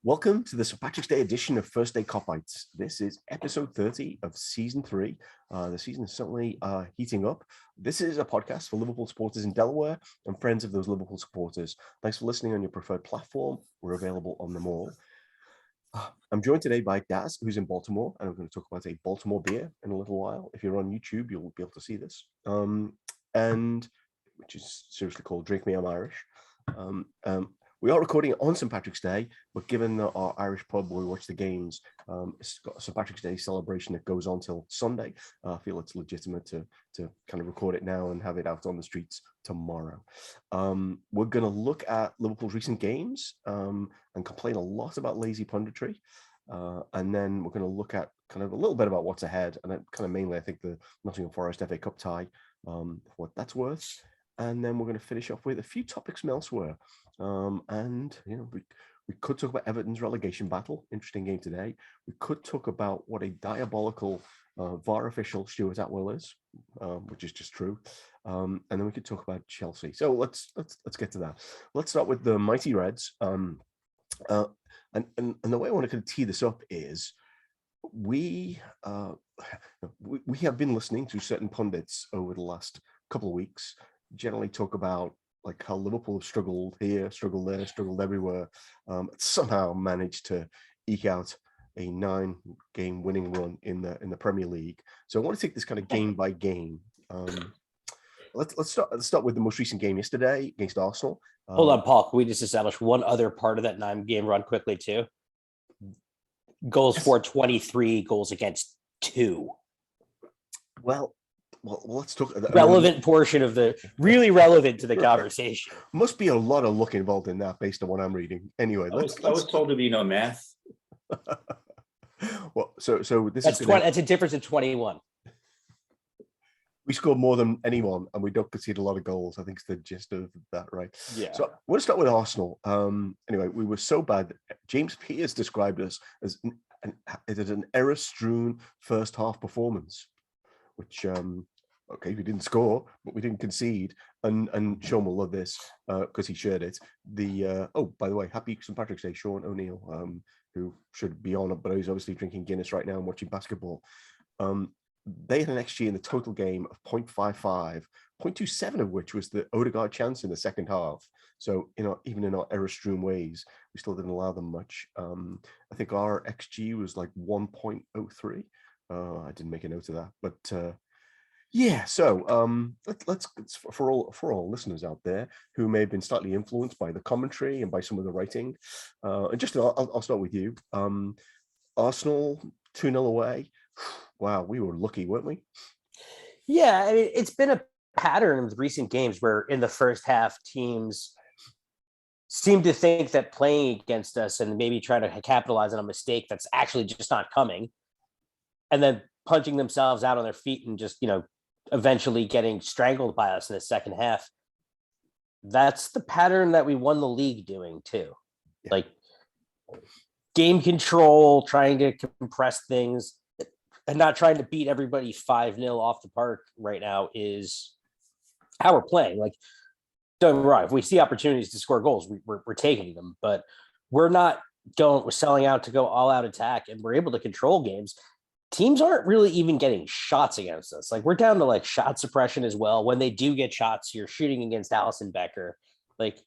Welcome to the St. Patrick's Day edition of First Day Cop-Bites. This is episode 30 of season 3. The season is certainly heating up. This is a podcast for Liverpool supporters in Delaware and friends of those Liverpool supporters. Thanks for listening on your preferred platform. We're available on them all. I'm joined today by Daz, who's in Baltimore, and I'm going to talk about a Baltimore beer in a little while. If you're on YouTube, you'll be able to see this, and which is seriously called Drink Me, I'm Irish. We are recording it on St. Patrick's Day, but given that our Irish pub where we watch the games, it's got a St. Patrick's Day celebration that goes on till Sunday. I feel it's legitimate to kind of record it now and have it out on the streets tomorrow. We're going to look at Liverpool's recent games and complain a lot about lazy punditry. And then we're going to look at kind of a little bit about what's ahead, and kind of mainly, I think, the Nottingham Forest FA Cup tie, what that's worth. And then we're going to finish off with a few topics from elsewhere. And, you know, we could talk about Everton's relegation battle. Interesting game today. We could talk about what a diabolical VAR official Stuart Atwell is, which is just true. And then we could talk about Chelsea. So let's get to that. Let's start with the mighty Reds. And the way I want to kind of tee this up is we have been listening to certain pundits over the last couple of weeks generally talk about like how Liverpool have struggled here, struggled there, struggled everywhere, somehow managed to eke out a 9-game winning run in the Premier League. So I want to take this kind of game by game. Let's start with the most recent game yesterday against Arsenal. Hold on, Paul. Can we just establish one other part of that 9-game run quickly too? Goals for 23, goals against 2. Well, let's talk. Relevant portion of really relevant to the conversation. Must be a lot of luck involved in that, based on what I'm reading. Anyway, I was told to be no math. Well, so this that's is that's a difference of 21. We scored more than anyone, and we don't concede a lot of goals. I think it's the gist of that, right? Yeah. So we'll start with Arsenal. Anyway, we were so bad. James Pearce described us as an error-strewn first half performance, which okay, we didn't score, but we didn't concede. And Sean will love this because he shared it. By the way, happy St. Patrick's Day, Sean O'Neill, who should be on it, but he's obviously drinking Guinness right now and watching basketball. They had an XG in the total game of 0.55, 0.27 of which was the Odegaard chance in the second half. So, even in our error-strewn ways, we still didn't allow them much. I think our XG was like 1.03. I didn't make a note of that, but yeah. So let's for all listeners out there who may have been slightly influenced by the commentary and by some of the writing, and just I'll start with you. Arsenal 2-0 away. Wow, we were lucky, weren't we? Yeah, I mean, it's been a pattern of recent games where in the first half teams seem to think that playing against us and maybe trying to capitalize on a mistake that's actually just not coming, and then punching themselves out on their feet and just, eventually getting strangled by us in the second half. That's the pattern that we won the league doing too. Yeah. Like game control, trying to compress things and not trying to beat everybody 5-0 off the park right now is how we're playing. Like, don't get me wrong, if we see opportunities to score goals, we're taking them, but we're selling out to go all out attack, and we're able to control games. Teams aren't really even getting shots against us. Like, we're down to like shot suppression as well. When they do get shots, you're shooting against Alisson Becker. Like,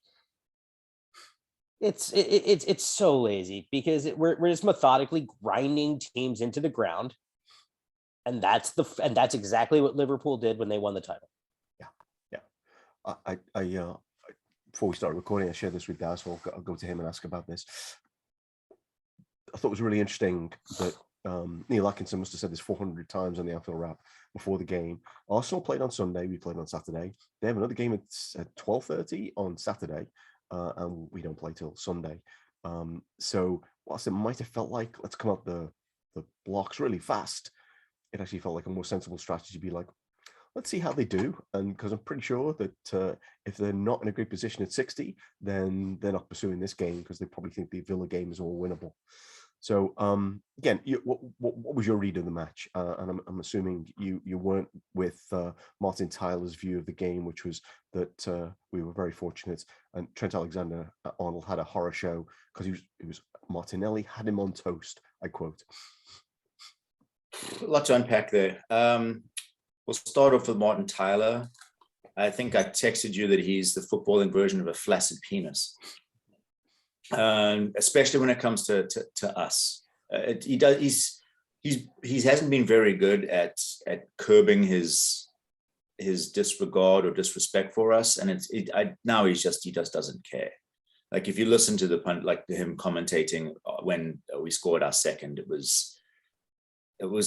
it's so lazy because we're just methodically grinding teams into the ground, and that's exactly what Liverpool did when they won the title. Yeah. I before we started recording, I shared this with Daz. So I'll go to him and ask about this. I thought it was really interesting that Neil Atkinson must have said this 400 times on the Anfield Wrap before the game. Arsenal played on Sunday. We played on Saturday. They have another game at 12:30 on Saturday, and we don't play till Sunday. So whilst it might have felt like let's come up the blocks really fast, it actually felt like a more sensible strategy to be like, let's see how they do. And because I'm pretty sure that if they're not in a great position at 60, then they're not pursuing this game because they probably think the Villa game is all winnable. So again, what was your read of the match? And I'm assuming you weren't with Martin Tyler's view of the game, which was that we were very fortunate and Trent Alexander-Arnold had a horror show because he was Martinelli had him on toast. I quote. A lot to unpack there. We'll start off with Martin Tyler. I think I texted you that he's the footballing version of a flaccid penis, especially when it comes to us. He hasn't been very good at curbing his disregard or disrespect for us, and now he just doesn't care. Like if you listen to him commentating when we scored our second, it was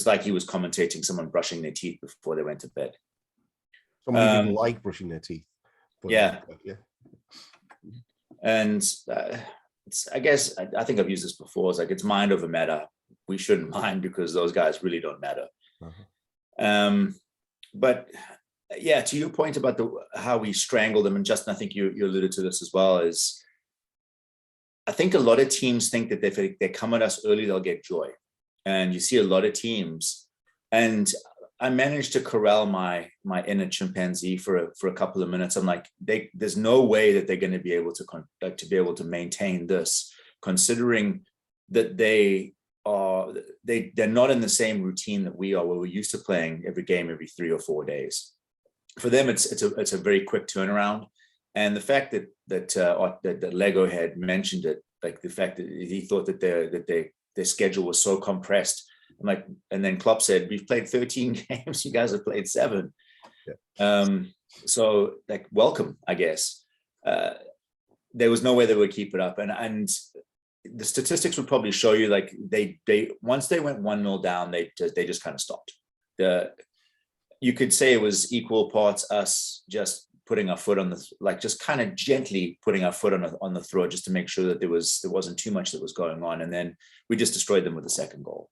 like he was commentating someone brushing their teeth before they went to bed. Somebody who didn't like brushing their teeth. Yeah. Yeah. And I guess I think I've used this before. It's like it's mind over matter. We shouldn't mind because those guys really don't matter. Uh-huh. But yeah, to your point about how we strangled them, and Justin, I think you alluded to this as well, is I think a lot of teams think that if they come at us early, they'll get joy. And you see a lot of teams, and I managed to corral my inner chimpanzee for a couple of minutes. I'm like, there's no way that they're going to be able to maintain this, considering that they're not in the same routine that we are, where we're used to playing every game every 3 or 4 days. For them, it's a very quick turnaround. And the fact that Lego had mentioned it, like the fact that he thought that their schedule was so compressed. I'm like, and then Klopp said, we've played 13 games, you guys have played 7. Yeah. So like, welcome, I guess. There was no way they would keep it up. And the statistics would probably show you, like they once they went 1-0 down, they just kind of stopped. You could say it was equal parts us just putting our foot on just kind of gently putting our foot on the throat, just to make sure that there wasn't too much that was going on. And then we just destroyed them with the second goal.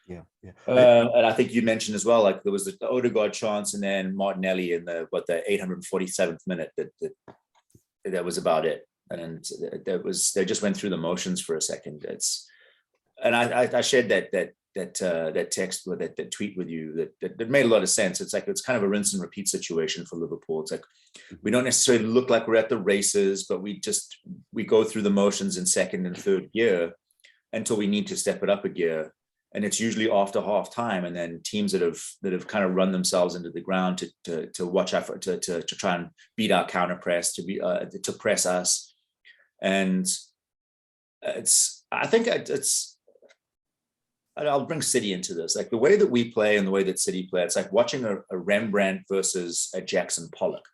Yeah, yeah. And I think you mentioned as well, like there was the Odegaard chance, and then Martinelli in the 847th minute. That was about it. And they just went through the motions for a second. I shared that text with that tweet with you that made a lot of sense. It's like, it's kind of a rinse and repeat situation for Liverpool. It's like, we don't necessarily look like we're at the races, but we go through the motions in second and third gear until we need to step it up a gear. And it's usually after half time. And then teams that have kind of run themselves into the ground to watch out to try and beat our counter press, to press us. And I'll bring City into this. Like the way that we play and the way that City play, it's like watching a Rembrandt versus a Jackson Pollock.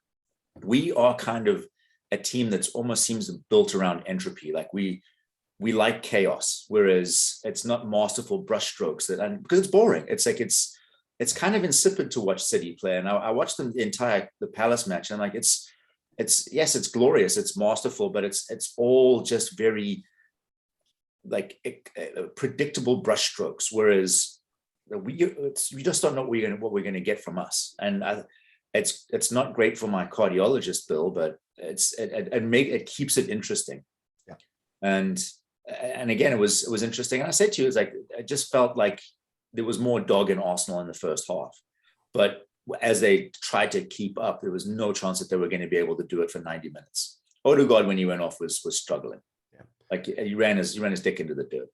We are kind of a team that's almost seems built around entropy. Like we like chaos, whereas it's not masterful brushstrokes because it's boring. It's like it's kind of insipid to watch City play. And I watched the Palace match, and like it's yes, it's glorious, it's masterful, but it's all just very like predictable brushstrokes. Whereas we just don't know what we're going to get from us. And it's not great for my cardiologist bill, but it keeps it interesting. Yeah. And again, it was interesting. And I said to you, it's like, I just felt like there was more dog in Arsenal in the first half, but as they tried to keep up, there was no chance that they were going to be able to do it for 90 minutes. Odegaard, when he went off, was struggling. Yeah. Like he ran his dick into the dirt.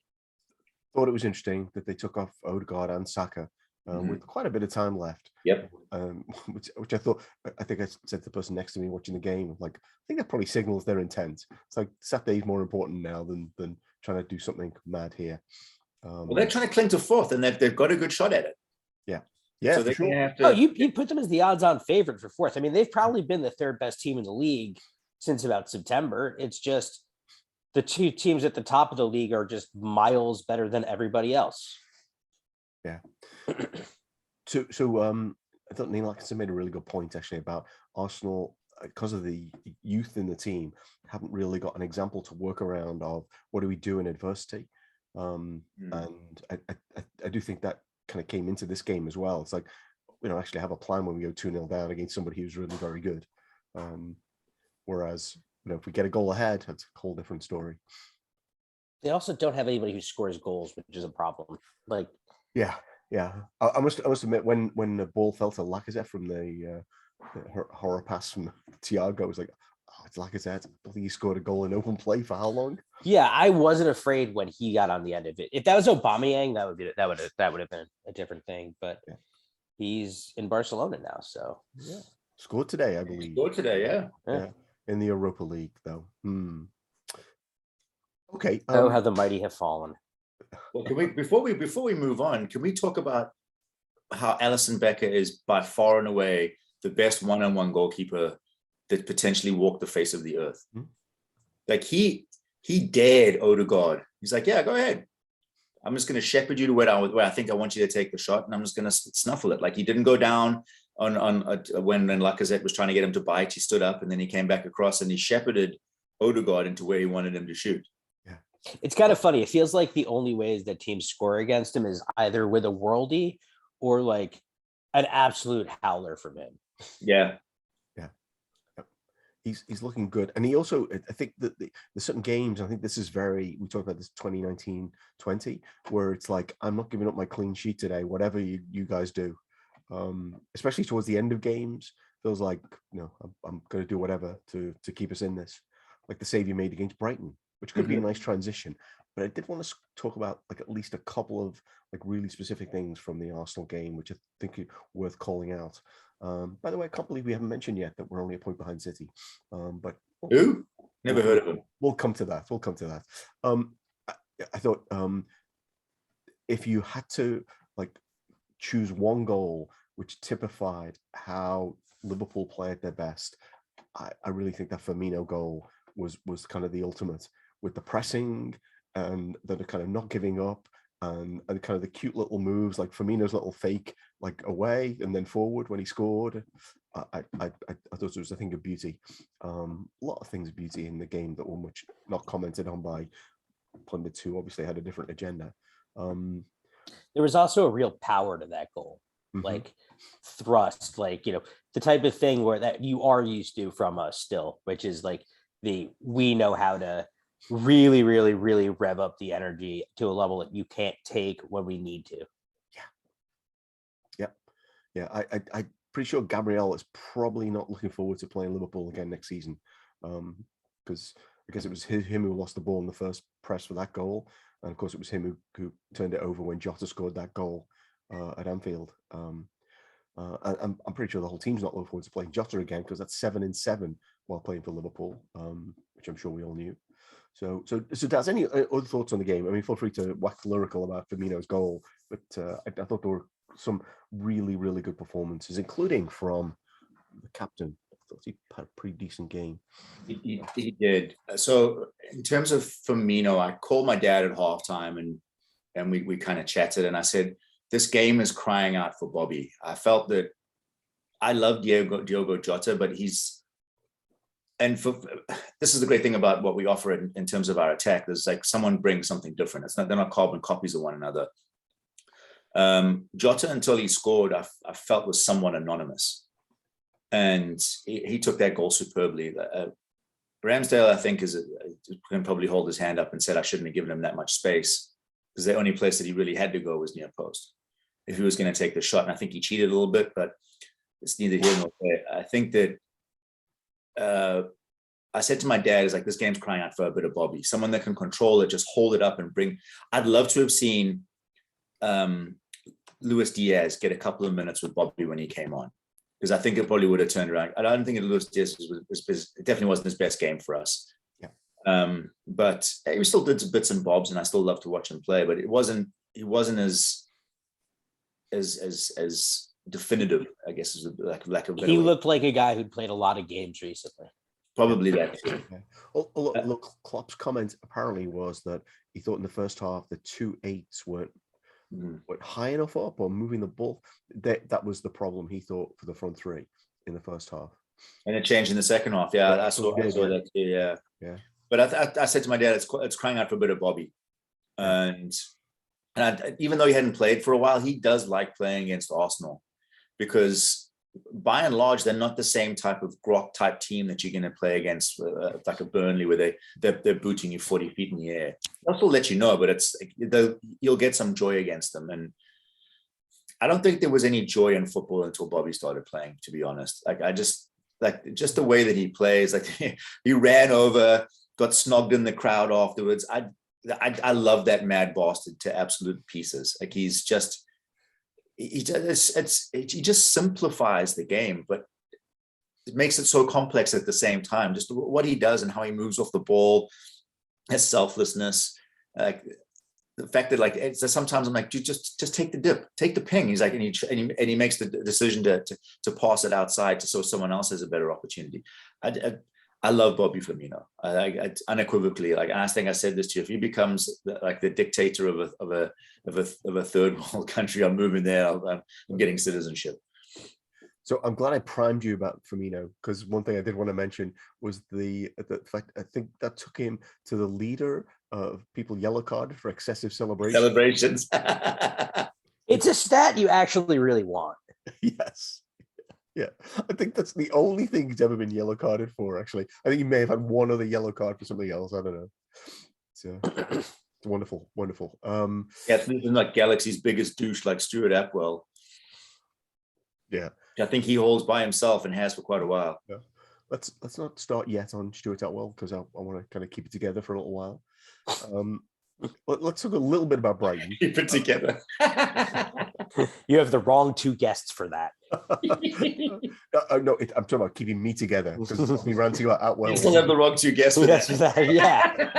Thought it was interesting that they took off Odegaard and Saka with quite a bit of time left. Yep. Which I think I said to the person next to me watching the game, like, I think that probably signals their intent. It's like Saturday's more important now than trying to do something mad here. Well, they're trying to cling to fourth, and they've got a good shot at it. Yeah. Yeah, so for sure. Have to... Oh, you put them as the odds-on favorite for fourth. I mean, they've probably been the third best team in the league since about September. It's just the two teams at the top of the league are just miles better than everybody else. Yeah. So I thought Neil Atkinson made a really good point actually about Arsenal, because of the youth in the team, haven't really got an example to work around of what do we do in adversity. And I do think that kind of came into this game as well. It's like, we don't actually have a plan when we go 2-0 down against somebody who's really very good. Whereas, if we get a goal ahead, that's a whole different story. They also don't have anybody who scores goals, which is a problem. Like, yeah. I must admit, when the ball fell to Lacazette from the horror pass from Thiago, it was like, oh, it's Lacazette. I don't think he scored a goal in open play for how long? Yeah, I wasn't afraid when he got on the end of it. If that was Aubameyang, that would have been a different thing. But Yeah. he's in Barcelona now, so Yeah, scored today, I believe. Scored today, yeah. Yeah, in the Europa League, though. Okay. Oh, how the mighty have fallen. Well, can we before we move on, can we talk about how Alisson Becker is by far and away the best one-on-one goalkeeper that potentially walked the face of the earth? Like he dared Odegaard. He's like, yeah, go ahead. I'm just going to shepherd you to where I think I want you to take the shot, and I'm just going to snuffle it. Like he didn't go down on when Lacazette was trying to get him to bite. He stood up and then he came back across and he shepherded Odegaard into where he wanted him to shoot. It's kind of funny. It feels like the only ways that teams score against him is either with a worldie or like an absolute howler from him. Yeah. He's looking good. And he also, I think that there's certain games, I think this is we talked about this 2019-20, where it's like, I'm not giving up my clean sheet today, whatever you guys do. Especially towards the end of games, feels like, I'm going to do whatever to keep us in this. Like the save you made against Brighton, which could be a nice transition. But I did want to talk about like at least a couple of like really specific things from the Arsenal game, which I think are worth calling out. By the way, I can't believe we haven't mentioned yet that we're only a point behind City. But who? Never heard of him. We'll come to that. I thought if you had to like choose one goal which typified how Liverpool play at their best, I really think that Firmino goal was kind of the ultimate, with the pressing and the kind of not giving up and kind of the cute little moves, like Firmino's little fake, like away and then forward when he scored. I thought it was a thing of beauty. A lot of things of beauty in the game that were much not commented on by pundits who obviously had a different agenda. There was also a real power to that goal, like thrust, like, the type of thing where that you are used to from us still, which is like we know how to really, really, really rev up the energy to a level that you can't take when we need to. Yeah. I'm pretty sure Gabriel is probably not looking forward to playing Liverpool again next season, because I guess it was him who lost the ball in the first press for that goal, and of course it was him who turned it over when Jota scored that goal at Anfield. I'm pretty sure the whole team's not looking forward to playing Jota again, because that's 7-7 while playing for Liverpool, which I'm sure we all knew. So Daz, any other thoughts on the game? I mean, feel free to wax lyrical about Firmino's goal, but I thought there were some really, really good performances, including from the captain. I thought he had a pretty decent game. He did. So in terms of Firmino, I called my dad at halftime and we kind of chatted, and I said, this game is crying out for Bobby. I felt that I love Diogo Jota, but this is the great thing about what we offer in terms of our attack. There's like someone brings something different. They're not carbon copies of one another. Jota, until he scored, I felt was somewhat anonymous, and he took that goal superbly. Ramsdale, I think, can probably hold his hand up and said I shouldn't have given him that much space, because the only place that he really had to go was near post if he was going to take the shot. And I think he cheated a little bit, but it's neither here nor there. I think that I said to my dad, is like, this game's crying out for a bit of Bobby, someone that can control it, just hold it up and bring. I'd love to have seen Luis Diaz get a couple of minutes with Bobby when he came on, because I think it probably would have turned around. I don't think Luis Diaz it definitely wasn't his best game for us. Yeah. But he still did some bits and bobs, and I still love to watch him play. But he wasn't as definitive, I guess, is lack of better He way. looked like a guy who'd played a lot of games recently. Probably that. Yeah. Look, Klopp's comment apparently was that he thought in the first half the 2-8s weren't high enough up or moving the ball. That was the problem, he thought, for the front three in the first half. And it changed in the second half. Yeah, I saw that too. Yeah. But I said to my dad, it's crying out for a bit of Bobby, and even though he hadn't played for a while, he does like playing against Arsenal, because by and large, they're not the same type of grok type team that you're going to play against, like a Burnley, where they're booting you 40 feet in the air. They'll still let you know, but you'll get some joy against them. And I don't think there was any joy in football until Bobby started playing, to be honest. Just the way that he plays, like he ran over got snogged in the crowd afterwards. I love that mad bastard to absolute pieces. Like he just simplifies the game, but it makes it so complex at the same time. Just what he does and how he moves off the ball, his selflessness, like the fact that like sometimes I'm like, dude, just take the dip, take the ping. He's like, and he makes the decision to pass it outside so someone else has a better opportunity. I love Bobby Firmino. I unequivocally, like, and I think I said this to you. If he becomes like the dictator of a third world country, I'm moving there. I'm getting citizenship. So I'm glad I primed you about Firmino, because one thing I did want to mention was the fact I think that took him to the leader of people yellow card for excessive celebrations. It's a stat you actually really want. Yes. Yeah, I think that's the only thing he's ever been yellow carded for, actually. I think he may have had one other yellow card for something else. I don't know. So it's wonderful, wonderful. Yeah, it's like Galaxy's biggest douche, like Stuart Atwell. Yeah. I think he holds by himself and has for quite a while. Yeah. Let's not start yet on Stuart Atwell, because I want to kind of keep it together for a little while. Let's talk a little bit about Brighton. Keep it together. You have the wrong two guests for that. No, I'm talking about keeping me together, because me ranting about Atwell. You still have the wrong two guests for that. Yeah.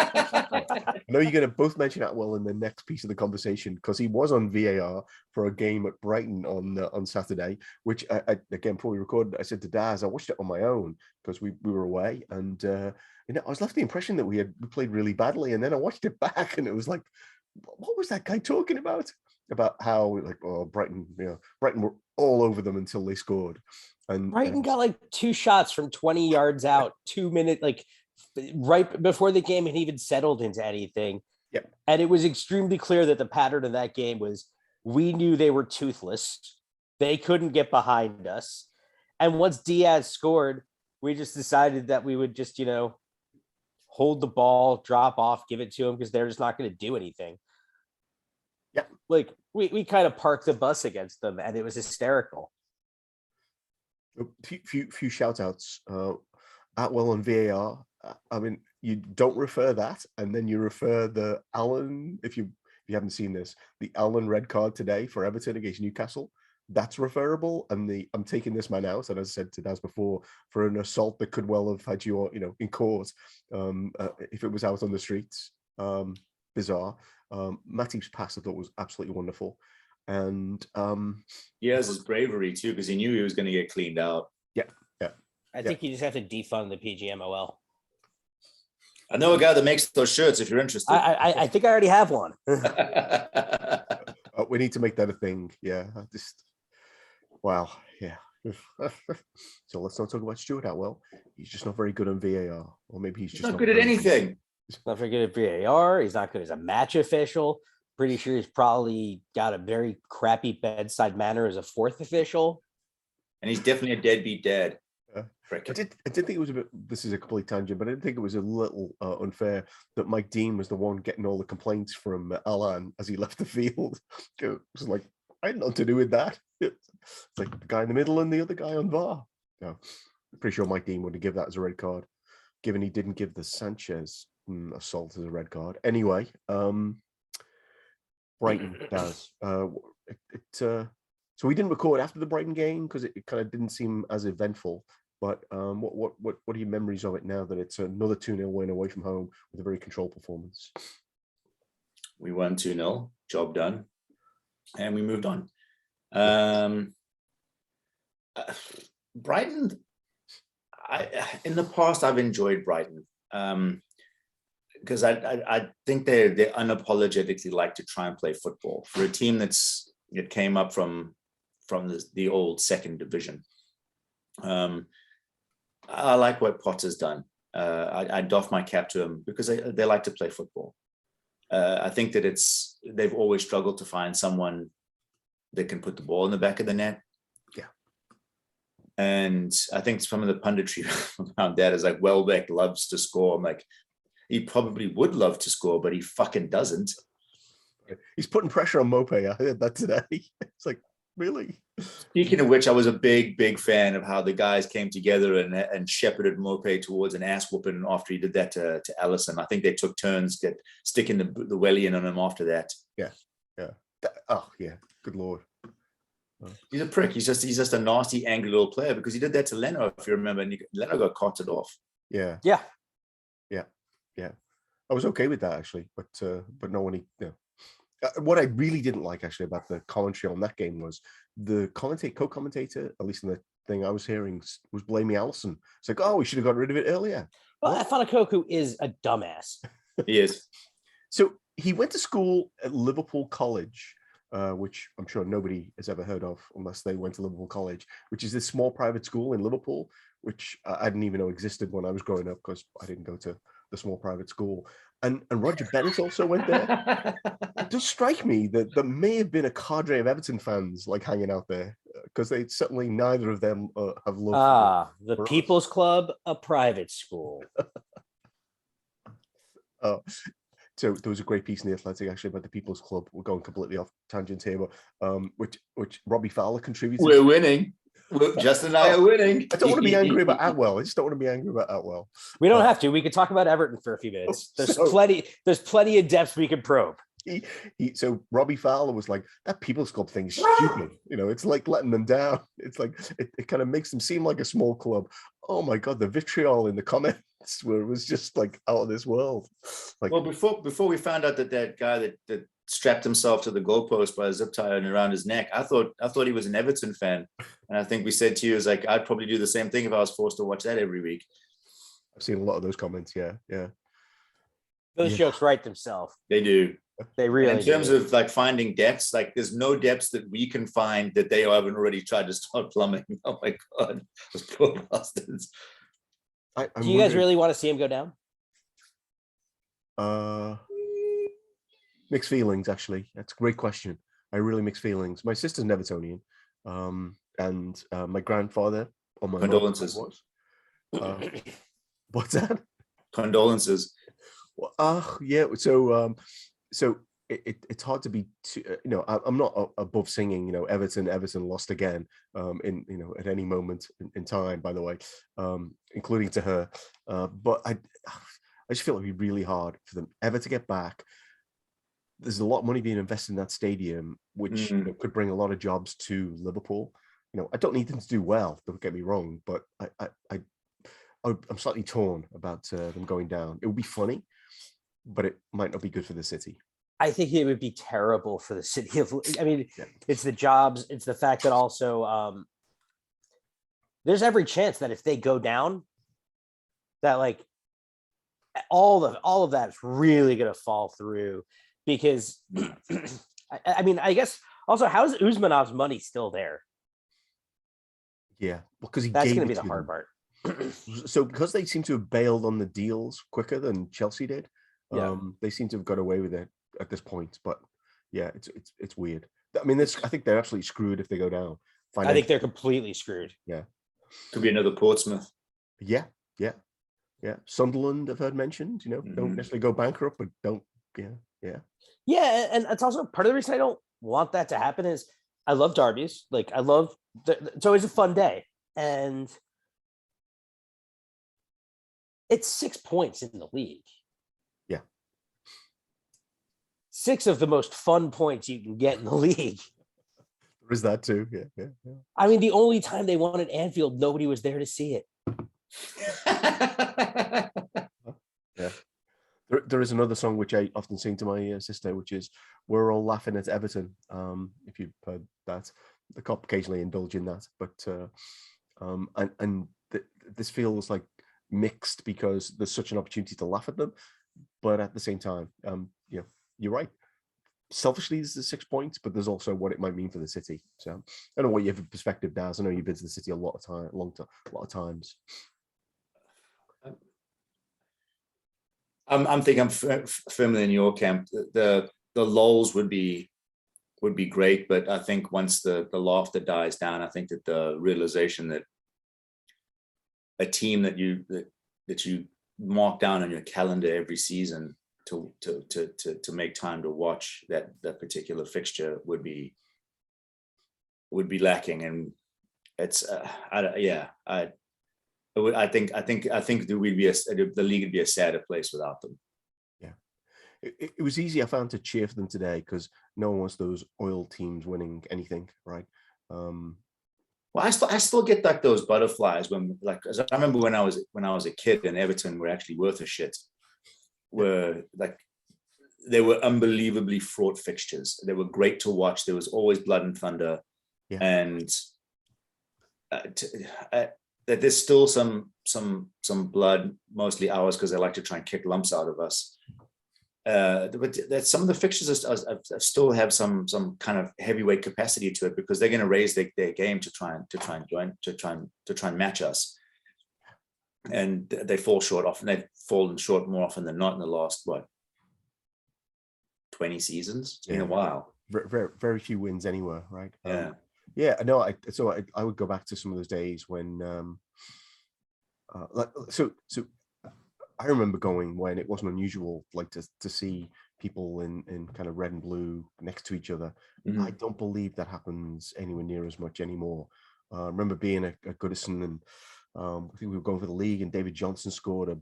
I know you're going to both mention Atwell in the next piece of the conversation, because he was on VAR for a game at Brighton on Saturday, which I again, before we recorded, I said to Daz, I watched it on my own because we were away, and I was left the impression that we played really badly, and then I watched it back, and it was like, what was that guy talking about? About how Brighton were all over them until they scored, and Brighton got like two shots from 20 yards out, 2 minutes, like right before the game had even settled into anything. Yep. And it was extremely clear that the pattern of that game was, we knew they were toothless. They couldn't get behind us. And once Diaz scored, we just decided that we would just, hold the ball, drop off, give it to them, because they're just not going to do anything. Yeah. Like we kind of parked the bus against them, and it was hysterical. A few shout outs. Atwell and VAR. I mean, you don't refer that, and then you refer the Allen, if you haven't seen this, the Allen red card today for Everton against Newcastle. That's referable, and I'm taking this man out, and as I said to Daz before, for an assault that could well have had you, in court, if it was out on the streets. Bizarre. Matip's pass, I thought, was absolutely wonderful, and he has his bravery too, because he knew he was going to get cleaned out. Yeah. I think you just have to defund the PGMOL. I know a guy that makes those shirts. If you're interested, I think I already have one. We need to make that a thing. Yeah, wow. Yeah. So let's not talk about Stuart Atwell. He's just not very good on VAR, or maybe he's just not good at anything. He's not very good at VAR. He's not good as a match official. Pretty sure he's probably got a very crappy bedside manner as a fourth official. And he's definitely a deadbeat dad. I did think it was a bit, this is a complete tangent, but I did think it was a little unfair that Mike Dean was the one getting all the complaints from Alan as he left the field. It was like, I had nothing to do with that. It's like the guy in the middle and the other guy on VAR. No, I'm pretty sure Mike Dean would have given that as a red card, given he didn't give the Sanchez assault as a red card. Anyway, Brighton does. So we didn't record after the Brighton game because it kind of didn't seem as eventful. But what are your memories of it now that it's another 2-0 win away from home with a very controlled performance? We won 2-0, job done, and we moved on. Brighton, in the past, I've enjoyed Brighton because I think they unapologetically like to try and play football for a team that came up from the old second division. I like what Potter's done. I doff my cap to him because they like to play football. I think that they've always struggled to find someone that can put the ball in the back of the net. Yeah. And I think some of the punditry around that is like, Welbeck loves to score. I'm like, he probably would love to score, but he fucking doesn't. He's putting pressure on Mope. I heard that today. It's like, Really? Speaking of which, I was a big fan of how the guys came together and shepherded Mope towards an ass whooping after he did that to Allison. I think they took turns sticking the welly in on him after that. Yeah. Yeah. Good Lord. He's a prick. He's just a nasty, angry little player because he did that to Leno, if you remember, and Leno got carted off. Yeah. I was okay with that actually, but no one, what I really didn't like actually about the commentary on that game was the co-commentator, at least in the thing I was hearing, was blaming Allison. It's like, oh, we should have got rid of it earlier. Well, Afanakoku is a dumbass. He is. So he went to school at Liverpool College, which I'm sure nobody has ever heard of unless they went to Liverpool College, which is this small private school in Liverpool, which I didn't even know existed when I was growing up because I didn't go to the small private school. And Roger Bennett also went there. It does strike me that there may have been a cadre of Everton fans like hanging out there because they certainly neither of them have loved. The People's Club, a private school. So there was a great piece in the Athletic actually about the People's Club. We're going completely off tangent here, but which Robbie Fowler contributed. We're winning. Justin and I are winning. I don't want to be angry about Atwell. I just don't want to be angry about Atwell. We don't have to. We could talk about Everton for a few minutes. There's plenty of depths we can probe. So Robbie Fowler was like, that People's Club thing is stupid. It's like letting them down. It's like it kind of makes them seem like a small club. Oh my God, the vitriol in the comments where it was just like out of this world. Like, well, before we found out that guy that strapped himself to the goalpost by a zip tie and around his neck, I thought he was an Everton fan, and I think we said to you, is like, I'd probably do the same thing if I was forced to watch that every week. I've seen a lot of those comments. Yeah. Those jokes write themselves. They do. They really. And in terms of like finding depths, like there's no depths that we can find that they haven't already tried to start plumbing. Oh my God, those poor bastards. Do you guys really want to see him go down? Mixed feelings, actually. That's a great question. I really mixed feelings. My sister's an Evertonian, and my grandfather on my condolences. What's that? Condolences. Yeah. So it's hard to be too, I'm not above singing, Everton lost again, at any moment in time, by the way, including to her. But I just feel it would be really hard for them ever to get back. There's a lot of money being invested in that stadium, which could bring a lot of jobs to Liverpool. I don't need them to do well, don't get me wrong, but I'm slightly torn about them going down. It would be funny, but it might not be good for the city. I think it would be terrible for the city of. I mean, It's the jobs. It's the fact that also there's every chance that if they go down, that like all of that is really going to fall through because I mean, I guess also how's Usmanov's money still there? Yeah, well, because that's going to be the hard part. So because they seem to have bailed on the deals quicker than Chelsea did, they seem to have got away with it at this point. But yeah, it's weird. I mean, I think they're absolutely screwed if they go down. I think they're completely screwed. Yeah, could be another Portsmouth. Yeah. Sunderland, I've heard mentioned. Don't necessarily go bankrupt, but don't. Yeah. And it's also part of the reason I don't want that to happen is I love derbies. Like I love. It's always a fun day, and it's 6 points in the league. Yeah. 6 of the most fun points you can get in the league. There is that too. Yeah. I mean, the only time they won at Anfield, nobody was there to see it. Yeah. There is another song which I often sing to my sister, which is "We're All Laughing at Everton." If you've heard that, the cop occasionally indulge in that, but this feels like mixed because there's such an opportunity to laugh at them, but at the same time, you're right. Selfishly, there's the 6 points, but there's also what it might mean for the city. So I don't know what your perspective does. I know you've been to the city a lot of times. I'm thinking I'm firmly in your camp. The lulls would be great, but I think once the laughter dies down, I think that the realization that a team that you mark down on your calendar every season to make time to watch that particular fixture would be would be lacking, and it's I think that the league would be a sadder place without them. Yeah, it was easy, I found, to cheer for them today because no one wants those oil teams winning anything, right? Well, I still get like those butterflies when, like, 'cause I remember when I was a kid and Everton were actually worth a shit. Were like, they were unbelievably fraught fixtures. They were great to watch. There was always blood and thunder, and that there's still some blood, mostly ours, because they like to try and kick lumps out of us. But that some of the fixtures still have some kind of heavyweight capacity to it, because they're going to raise their game to try and match us, and they fall short often. They've fallen short more often than not in the last 20 seasons. It's been a while. Very, very few wins anywhere, right? Yeah. No, I would go back to some of those days when I remember going when it wasn't unusual, like to see people in kind of red and blue next to each other. Mm-hmm. I don't believe that happens anywhere near as much anymore. I remember being at Goodison, and I think we were going for the league, and David Johnson scored a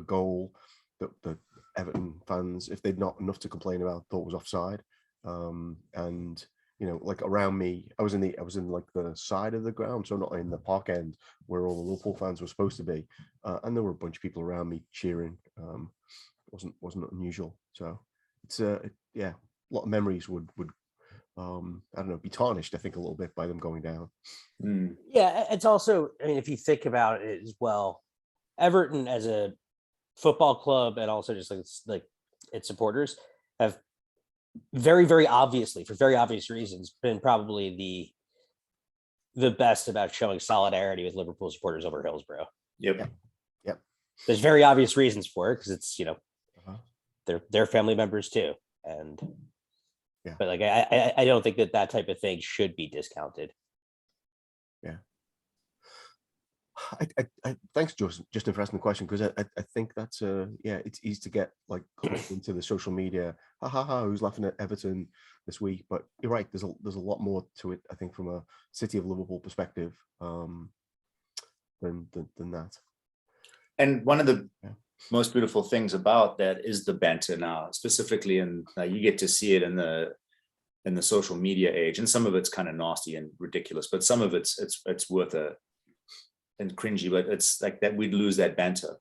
goal that the Everton fans, if they'd not enough to complain about, thought was offside. And like around me, I was in like the side of the ground, so not in the park end where all the Liverpool fans were supposed to be, and there were a bunch of people around me cheering. Wasn't unusual. So it's a lot of memories would I don't know, be tarnished, I think, a little bit by them going down. Yeah, it's also, I mean, if you think about it as well, Everton as a football club, and also just like its supporters, have very, very obviously, for very obvious reasons, been probably the best about showing solidarity with Liverpool supporters over Hillsborough. Yep. There's very obvious reasons for it, because it's they're family members too, and but like I don't think that type of thing should be discounted. Yeah. I thanks, Justin, for asking the question, because I think that's it's easy to get like caught into the social media. Who's laughing at Everton this week? But you're right. There's a lot more to it, I think, from a City of Liverpool perspective, than that. And one of the most beautiful things about that is the banter now, specifically, and you get to see it in the social media age, and some of it's kind of nasty and ridiculous, but some of it's worth and cringy, but it's like that we'd lose that banter.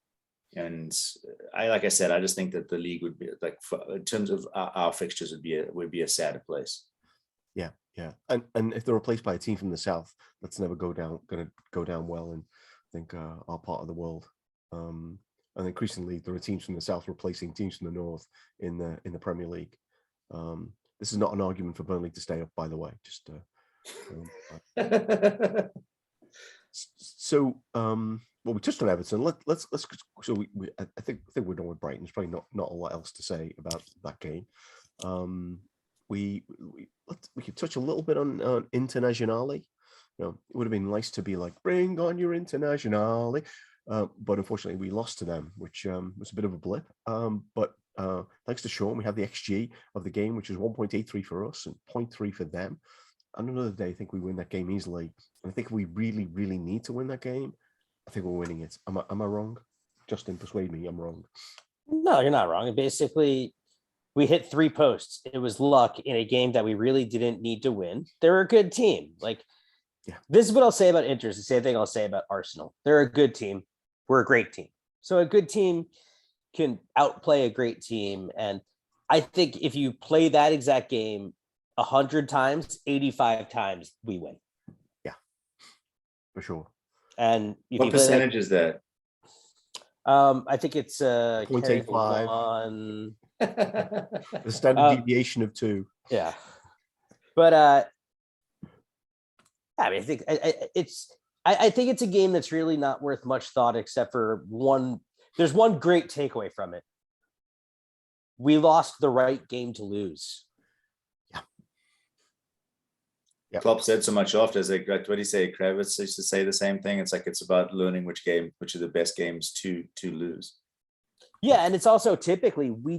And like I said, I just think that the league would be like, in terms of our fixtures, would be a sadder place. Yeah. And if they're replaced by a team from the south, that's never going to go down well in, I think, our part of the world. And increasingly, there are teams from the south replacing teams from the north in the Premier League. This is not an argument for Burnley to stay up, by the way. Just so we touched on Everton. Let's so I think we're done with Brighton. There's probably not a lot else to say about that game. We could touch a little bit on Internazionale. It would have been nice to be like, bring on your Internazionale, but unfortunately we lost to them, which was a bit of a blip. But thanks to Sean, we have the XG of the game, which is 1.83 for us and 0.3 for them. And another day, I think we win that game easily. And I think if we really, really need to win that game, I think we're winning it. Am I wrong? Justin, persuade me I'm wrong. No, you're not wrong. Basically, we hit 3 posts. It was luck in a game that we really didn't need to win. They're a good team. This is what I'll say about Inter. It's the same thing I'll say about Arsenal. They're a good team. We're a great team. So a good team can outplay a great team. And I think if you play that exact game 100 times, 85 times we win. Yeah, for sure. And what percentage is that? I think it's 0.85. The standard deviation of 2. Yeah, but I mean, I think it's a game that's really not worth much thought, except for one. There's one great takeaway from it. We lost the right game to lose. Yep. Klopp said so much after, what do you say? Kravitz used to say the same thing. It's like, it's about learning which are the best games to lose. Yeah, and it's also typically we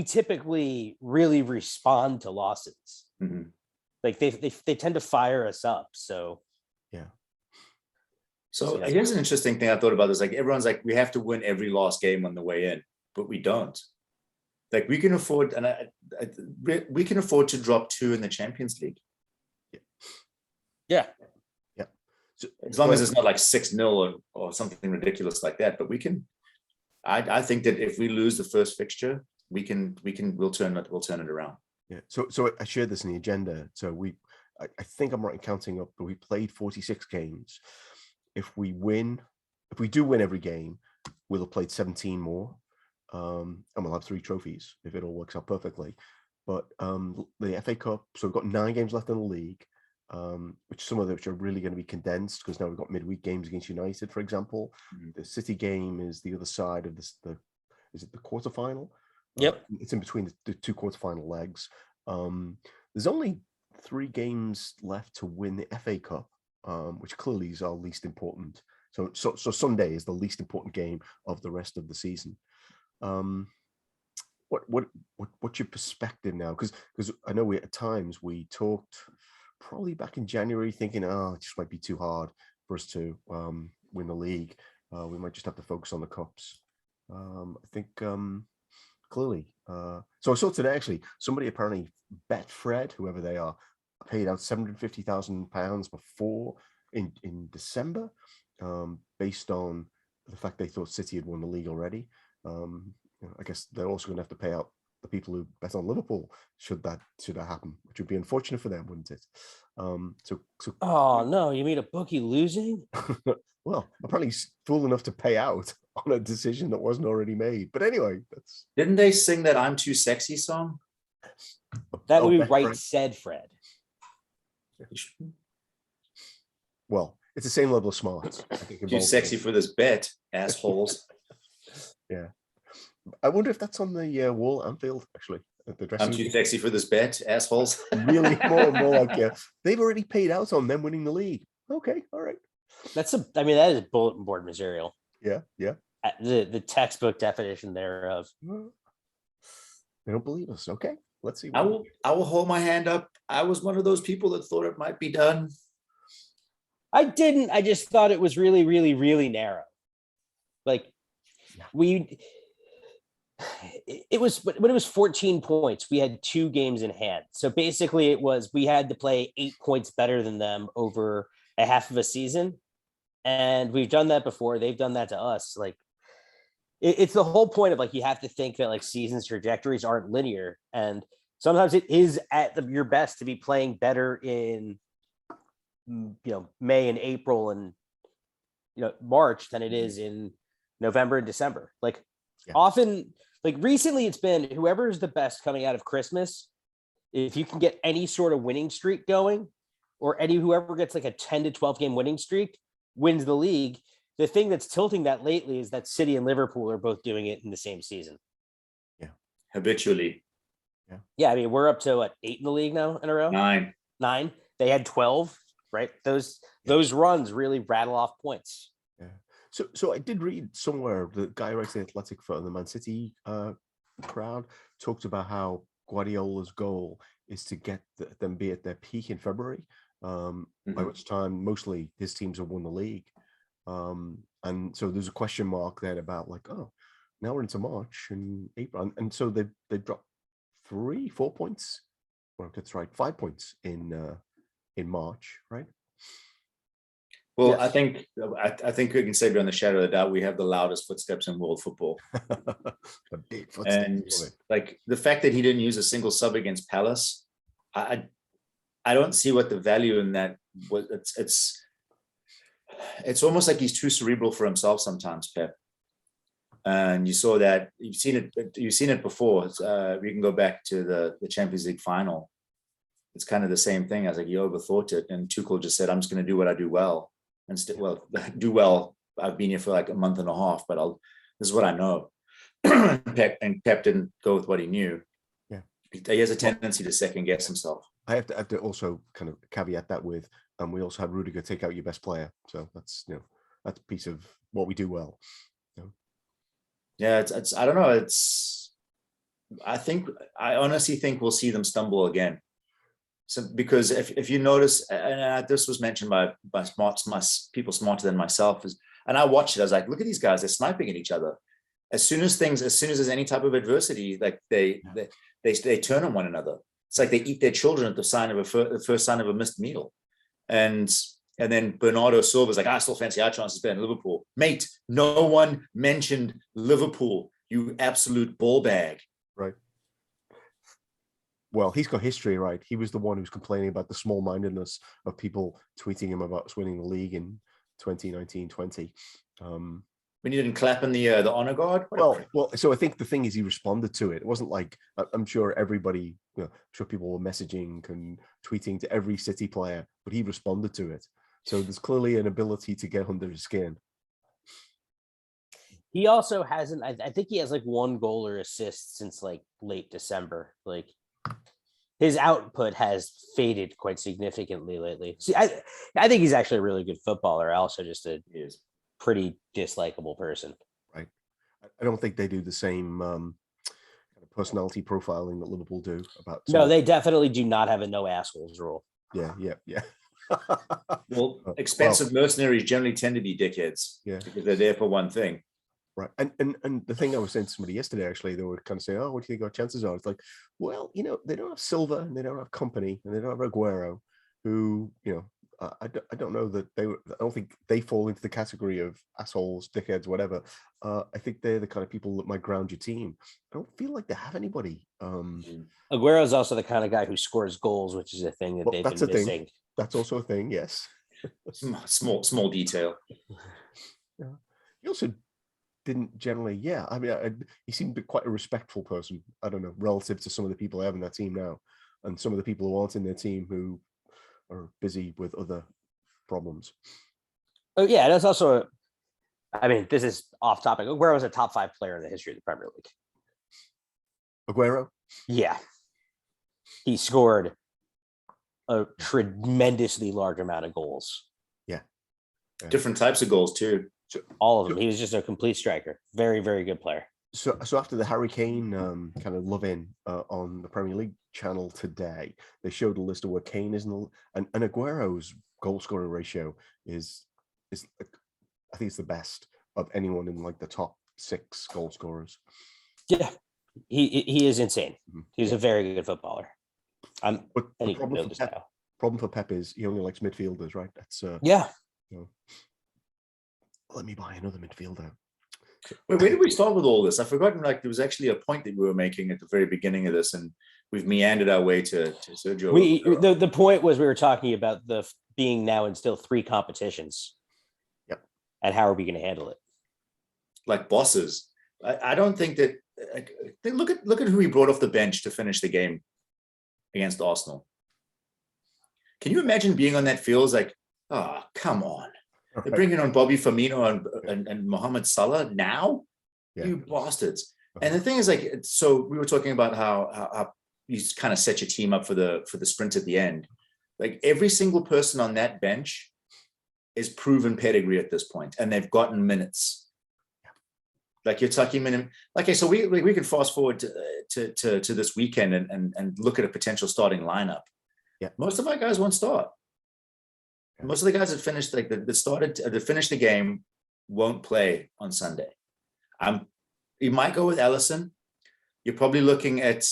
typically really respond to losses. Mm-hmm. Like they tend to fire us up. So yeah. So here's an interesting thing I thought about this. Like everyone's like, we have to win every last game on the way in, but we don't. Like we can afford, and we can afford to drop 2 in the Champions League. yeah. So, as long as it's not like 6-0 or something ridiculous like that. But we can. I think that if we lose the first fixture, we'll turn it around. Yeah. So I shared this in the agenda. So I think I'm right in counting up, but we played 46 games. If we do win every game, we'll have played 17 more. And we'll have 3 trophies if it all works out perfectly. But the FA Cup, so we've got 9 games left in the league, which some of which are really going to be condensed because now we've got midweek games against United, for example. Mm-hmm. The City game is the other side of this. Is it the quarterfinal? Yep. It's in between the 2 quarterfinal legs. There's only 3 games left to win the FA Cup, which clearly is our least important. So Sunday is the least important game of the rest of the season. What's your perspective now? Because I know at times we talked probably back in January thinking, it just might be too hard for us to win the league. We might just have to focus on the cups. I think clearly. So I saw today actually somebody apparently bet Fred, whoever they are, paid out £750,000 before in December, based on the fact they thought City had won the league already. I guess they're also going to have to pay out the people who bet on Liverpool should that happen, which would be unfortunate for them, wouldn't it? So oh no, you mean a bookie losing? Well, apparently he's fool enough to pay out on a decision that wasn't already made. But anyway, didn't they sing that "I'm Too Sexy" song? That would be right, Fred. Said Fred. Well, it's the same level of smarts. I think too sexy for this bet, assholes. Yeah. I wonder if that's on the wall at Anfield, actually. I'm too sexy for this bet, assholes. Really, more like, they've already paid out on them winning the league. Okay, all right. That is bulletin board material. Yeah. The textbook definition thereof. They don't believe us. Okay, let's see. I will hold my hand up. I was one of those people that thought it might be done. I didn't. I just thought it was really, really, really narrow. Like it was when it was 14 points, we had 2 games in hand. So basically we had to play 8 points better than them over a half of a season. And we've done that before. They've done that to us. Like it's the whole point of like, you have to think that like seasons trajectories aren't linear. And sometimes it is at your best to be playing better in, May and April and, March than it is in November and December. Like often, like recently it's been whoever is the best coming out of Christmas. If you can get any sort of winning streak going, or whoever gets like a 10 to 12 game winning streak wins the league. The thing that's tilting that lately is that City and Liverpool are both doing it in the same season. Yeah. Habitually. Yeah. I mean, we're up to 8 in the league now in a row. 9. They had 12, right? Those runs really rattle off points. Yeah. So I did read somewhere, the guy who writes the Athletic for the Man City crowd talked about how Guardiola's goal is to get them be at their peak in February, by which time mostly his teams have won the league. And so there's a question mark there about like, now we're into March and April. And so they dropped 3-4 points. Well, that's right, 5 points in March, right? Well, yes. I think we can say beyond the shadow of the doubt, we have the loudest footsteps in world football. The big footsteps. And like the fact that he didn't use a single sub against Palace, I don't see what the value in that was. It's almost like he's too cerebral for himself sometimes, Pep. And you saw that, you've seen it before. We can go back to the Champions League final. It's kind of the same thing. I was like, he overthought it, and Tuchel just said, "I'm just going to do what I do well, and do well. I've been here for like a month and a half, but this is what I know." Pep didn't go with what he knew. Yeah, he has a tendency to second guess himself. I have to also kind of caveat that with, we also had Rudiger take out your best player, so that's that's a piece of what we do well. Yeah, it's I don't know. I honestly think we'll see them stumble again. So because if you notice, and this was mentioned by people smarter than myself, and I watched it, I was like, look at these guys, they're sniping at each other. As soon as there's any type of adversity, like they turn on one another. It's like they eat their children at the first sign of a missed meal. And then Bernardo Silva's like, I still fancy our chances better in Liverpool. Mate, no one mentioned Liverpool, you absolute ball bag. Right. Well, he's got history, right? He was the one who was complaining about the small-mindedness of people tweeting him about us winning the league in 2019-20. When you didn't clap in the honor guard? Well, so I think the thing is he responded to it. It wasn't like, I'm sure everybody, I'm sure people were messaging and tweeting to every City player, but he responded to it. So there's clearly an ability to get under his skin. He also hasn't, I think he has like 1 goal or assist since like late December. Like his output has faded quite significantly lately. See, I think he's actually a really good footballer. Also just a pretty dislikable person. Right. I don't think they do the same kind of personality profiling that Liverpool do about. No, they definitely do not have a no assholes rule. Yeah. Well, expensive mercenaries generally tend to be dickheads. Yeah. Because they're there for one thing. Right. And the thing I was saying to somebody yesterday, actually, they were kind of saying, oh, what do you think our chances are? It's like, well, they don't have Silva and they don't have Company and they don't have Aguero, who, I don't know that I don't think they fall into the category of assholes, dickheads, whatever. I think they're the kind of people that might ground your team. I don't feel like they have anybody. Aguero is also the kind of guy who scores goals, which is a thing that they've been missing. That's also a thing, yes. Small detail. Yeah. He also didn't generally, he seemed quite a respectful person, I don't know, relative to some of the people I have in that team now, and some of the people who aren't in their team who are busy with other problems. Oh yeah, that's also, this is off topic. Aguero was a top 5 player in the history of the Premier League. Aguero? Yeah. He scored a tremendously large amount of goals. Yeah. Different types of goals too. All of them. He was just a complete striker. Very, very good player. So after the Harry Kane kind of love-in on the Premier League channel today, they showed a list of where Kane is and Aguero's goal scoring ratio is I think it's the best of anyone in like the top 6 goal scorers. Yeah, he is insane. Mm-hmm. He's a very good footballer. But the problem for Pep is he only likes midfielders, right? That's let me buy another midfielder. Wait, where did we start with all this? I've forgotten. Like there was actually a point that we were making at the very beginning of this, and we've meandered our way to Sergio. The point was we were talking about the being now in still 3 competitions. Yep. And how are we going to handle it? Like bosses. I don't think that. Look at who he brought off the bench to finish the game against Arsenal. Can you imagine being on that field? Like, oh, come on. They're bringing on Bobby Firmino and Mohamed Salah now? Yeah. You bastards. And the thing is, like, so we were talking about how you kind of set your team up for the sprint at the end. Like every single person on that bench is proven pedigree at this point, and they've gotten minutes. Like you're talking minimum. Okay, so we can fast forward to this weekend and look at a potential starting lineup. Yeah. Most of our guys won't start. Most of the guys that finished that finished the game won't play on Sunday. You might go with Ellison. You're probably looking at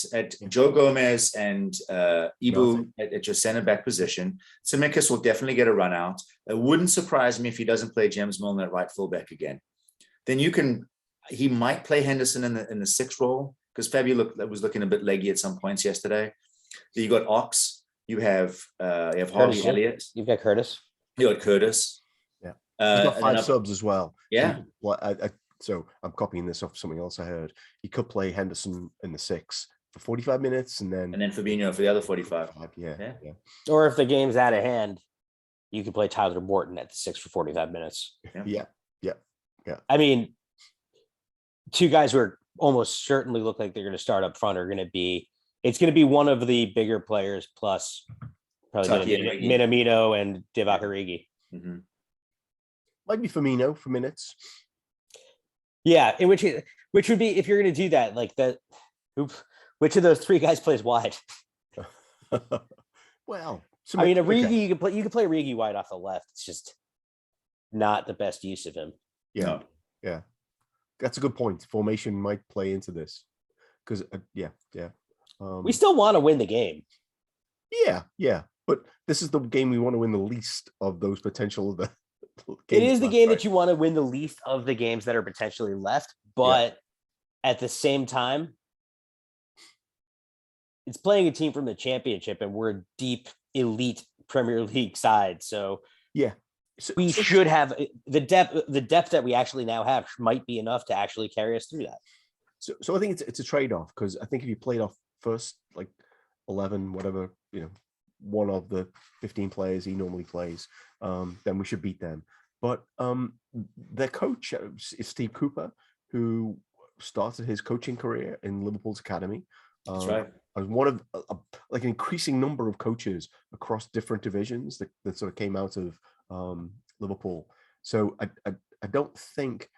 Joe Gomez and Ibu at your center back position. Tsimikas will definitely get a run out. It wouldn't surprise me if he doesn't play James Milner at right fullback again. Then he might play Henderson in the 6 role because Fabio was looking a bit leggy at some points yesterday. Then you got Ox. You have Harvey Elliott. You've got Curtis. You got Curtis. Yeah. He's got 5 subs as well. Yeah. So I'm copying this off something else I heard. He could play Henderson in the 6 for 45 minutes and then Fabinho for the other 45. Yeah. Or if the game's out of hand, you could play Tyler Morton at the 6 for 45 minutes. Yeah. I mean, 2 guys who are almost certainly look like they're going to start up front are going to be. It's going to be one of the bigger players plus probably Minamino and Divock Origi. Mm-hmm. Might be Firmino for minutes. Yeah, in which would be if you're going to do that, like that. Which of those 3 guys plays wide? Well, I mean, Origi, you can play Origi wide off the left. It's just not the best use of him. Yeah, No. yeah, that's a good point. Formation might play into this because, yeah. We still want to win the game. Yeah, but this is the game we want to win the least of those potential of the. It is the game that you want to win the least of the games that are potentially left, but at the same time, it's playing a team from the championship, and we're a deep, elite Premier League side. So yeah, we should have the depth that we actually now have might be enough to actually carry us through that. So I think it's a trade-off, because I think if you played off first, like 11, whatever, one of the 15 players he normally plays, then we should beat them. But their coach is Steve Cooper, who started his coaching career in Liverpool's academy. That's right. As one of like an increasing number of coaches across different divisions that sort of came out of Liverpool. So I don't think,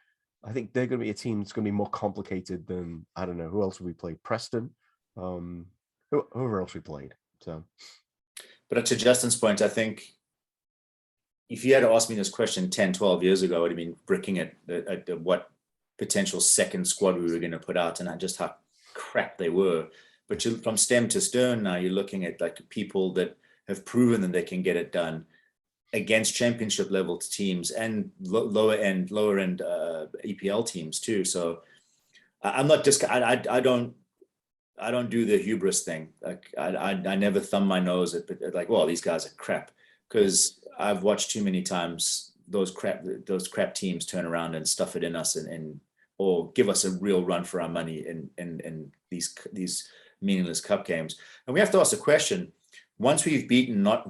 I think they're going to be a team that's going to be more complicated than, I don't know, who else we played? Preston, whoever else we played. So, but to Justin's point, I think if you had to ask me this question 10, 12 years ago, I would have been bricking at what potential second squad we were going to put out and just how crap they were. But from stem to stern now, you're looking at like people that have proven that they can get it done against championship level teams and lower end EPL teams too. So I'm not just I don't do the hubris thing. Like I never thumb my nose at like, well, these guys are crap, because I've watched too many times those crap teams turn around and stuff it in us and or give us a real run for our money in these meaningless cup games. And we have to ask the question: once we've beaten, I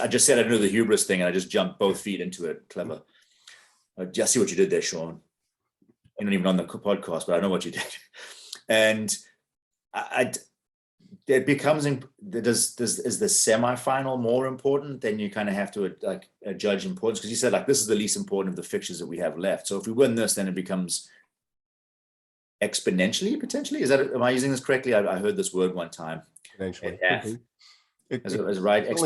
just said I know the hubris thing, and I just jumped both feet into it. Clever. I see what you did there, Sean. You're not even on the podcast, but I know what you did. And it becomes, is the semifinal more important? Then you kind of have to judge importance, because you said like this is the least important of the fixtures that we have left. So if we win this, then it becomes exponentially potentially. Am I using this correctly? I heard this word one time. Exponentially. It's right. It's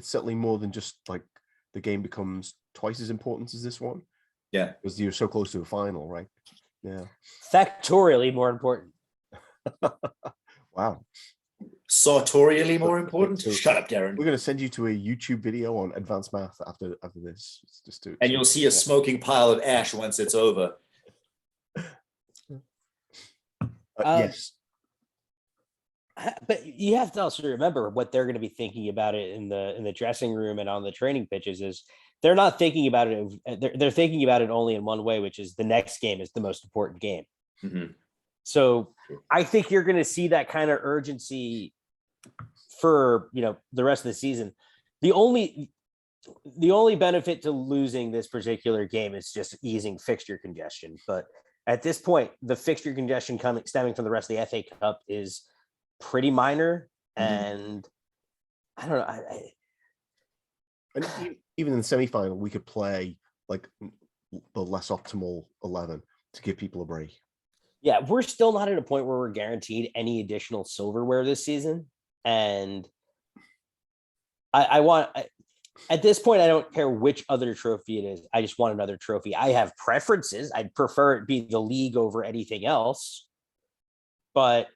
certainly more than just like the game becomes twice as important as this one. Yeah, because you're so close to a final, right? Yeah. Factorially more important. Wow. Sartorially more important. Shut up, Darren. We're going to send you to a YouTube video on advanced math after this. And you'll see a smoking pile of ash once it's over. Yes. But you have to also remember what they're going to be thinking about it in the dressing room and on the training pitches is they're not thinking about it. They're thinking about it only in one way, which is the next game is the most important game. Mm-hmm. So I think you're going to see that kind of urgency for, the rest of the season. The only benefit to losing this particular game is just easing fixture congestion. But at this point, the fixture congestion stemming from the rest of the FA Cup is pretty minor. Mm-hmm. And I don't know. And even in the semi-final, we could play like the less optimal 11 to give people a break. Yeah, we're still not at a point where we're guaranteed any additional silverware this season. And at this point, I don't care which other trophy it is. I just want another trophy. I have preferences. I'd prefer it be the league over anything else. But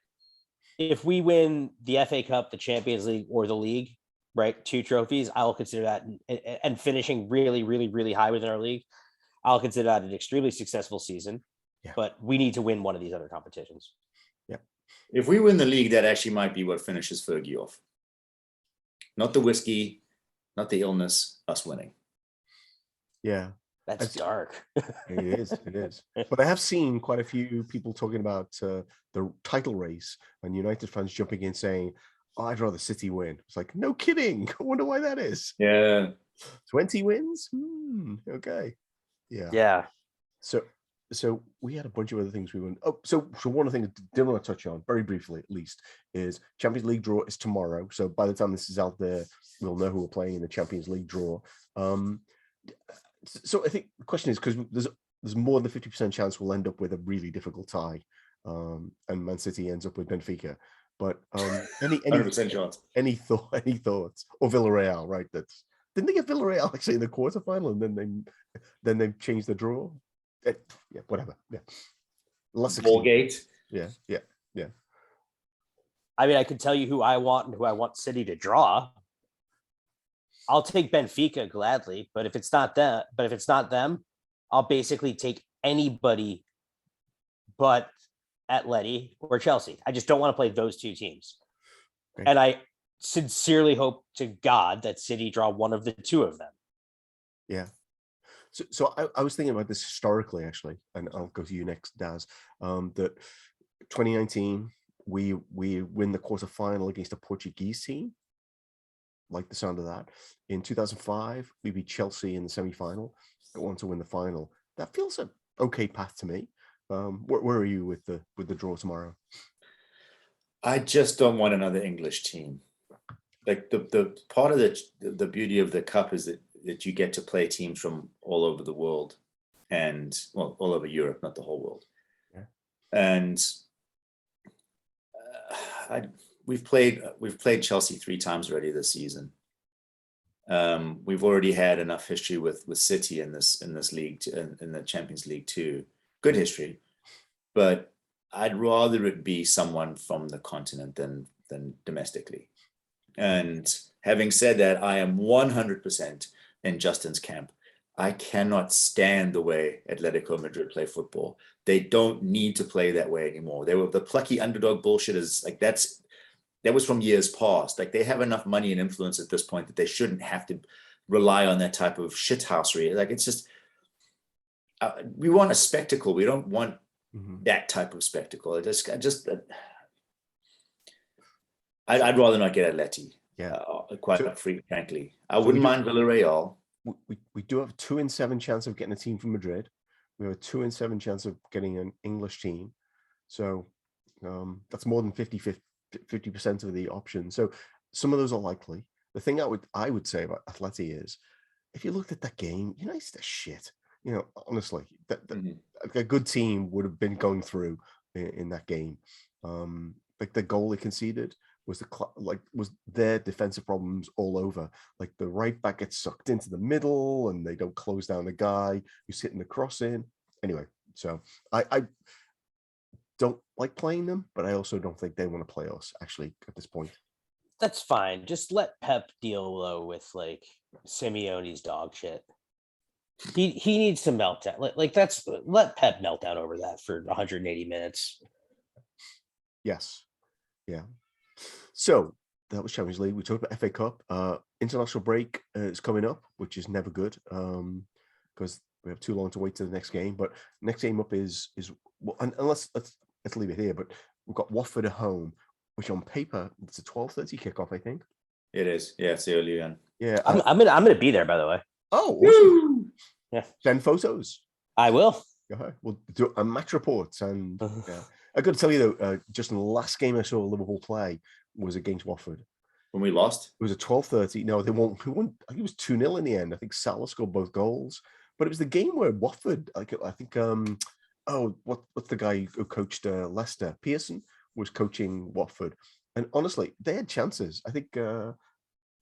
if we win the FA Cup, the Champions League, or the league, right, 2 trophies, I'll consider that, and finishing really, really, really high within our league, I'll consider that an extremely successful season. Yeah. But we need to win one of these other competitions. Yeah. If we win the league, that actually might be what finishes Fergie off. Not the whiskey, not the illness, us winning. Yeah. That's dark. It is. But I have seen quite a few people talking about the title race and United fans jumping in saying, "Oh, I'd rather City win." It's like, no kidding. I wonder why that is. Yeah. 20 wins? Okay. Yeah. Yeah. So we had a bunch of other things we went. Oh, so one of the things I did want to touch on very briefly, at least, is Champions League draw is tomorrow. So by the time this is out there, we'll know who we're playing in the Champions League draw. So I think the question is, because there's more than a 50% chance we'll end up with a really difficult tie, and Man City ends up with Benfica. But any 100% chance. any thoughts? Or Villarreal, right? Didn't they get Villarreal actually in the quarterfinal, and then they changed the draw? Yeah, whatever. Yeah, last Ballgate. Yeah. I mean, I could tell you who I want and who I want City to draw. I'll take Benfica gladly, but if it's not them, I'll basically take anybody but Atleti or Chelsea. I just don't want to play those two teams. Okay. And I sincerely hope to God that City draw one of the two of them. Yeah. So I was thinking about this historically, actually, and I'll go to you next, Daz. That 2019, we win the quarterfinal against a Portuguese team. Like the sound of that. In 2005, we beat Chelsea in the semi-final, go on to win the final. That feels an okay path to me. Where are you with the draw tomorrow? I just don't want another English team. Like the part of the beauty of the cup is that you get to play teams from all over the world, and all over Europe, not the whole world. Yeah. And we've played Chelsea 3 times already this season. We've already had enough history with City in this league, in the Champions League too. Good history, but I'd rather it be someone from the continent than domestically. And having said that, I am 100% in Justin's camp. I cannot stand the way Atletico Madrid play football. They don't need to play that way anymore. They were the plucky underdog bullshit is like that was from years past. Like they have enough money and influence at this point that they shouldn't have to rely on that type of shithousery. Like it's just we want a spectacle. We don't want that type of spectacle. I'd rather not get Atleti. Yeah, quite frankly, I wouldn't mind Villarreal. We do have a 2 in 7 chance of getting a team from Madrid. We have a 2 in 7 chance of getting an English team. So that's more than 50% of the options. So some of those are likely. The thing I would say about Atleti is, if you looked at that game, United's the shit. Honestly, a good team would have been going through in that game. Like the goal they conceded was their defensive problems all over. Like the right back gets sucked into the middle and they don't close down the guy who's hitting the cross in. Anyway, so I don't like playing them, but I also don't think they want to play us actually at this point. That's fine. Just let Pep deal though with like Simeone's dog shit. He needs to melt down. Let Pep melt down over that for 180 minutes. Yes. Yeah. So that was Champions League. We talked about FA Cup. International break is coming up, which is never good because we have too long to wait to the next game. But next game up is unless let's leave it here. But we've got Watford at home, which on paper it's a 12:30 kickoff. I think it is. Yeah, it's early on. Yeah, I'm gonna be there. By the way. Oh, awesome! Yeah, send photos. I will. We'll do a match report, and yeah. I got to tell you though, just in the last game I saw Liverpool play was against Watford. When we lost? It was a 12:30. No, they won. I think it was 2-0 in the end. I think Salah scored both goals. But it was the game where Watford, I think, what's the guy who coached Leicester? Pearson was coaching Watford. And honestly, they had chances. I think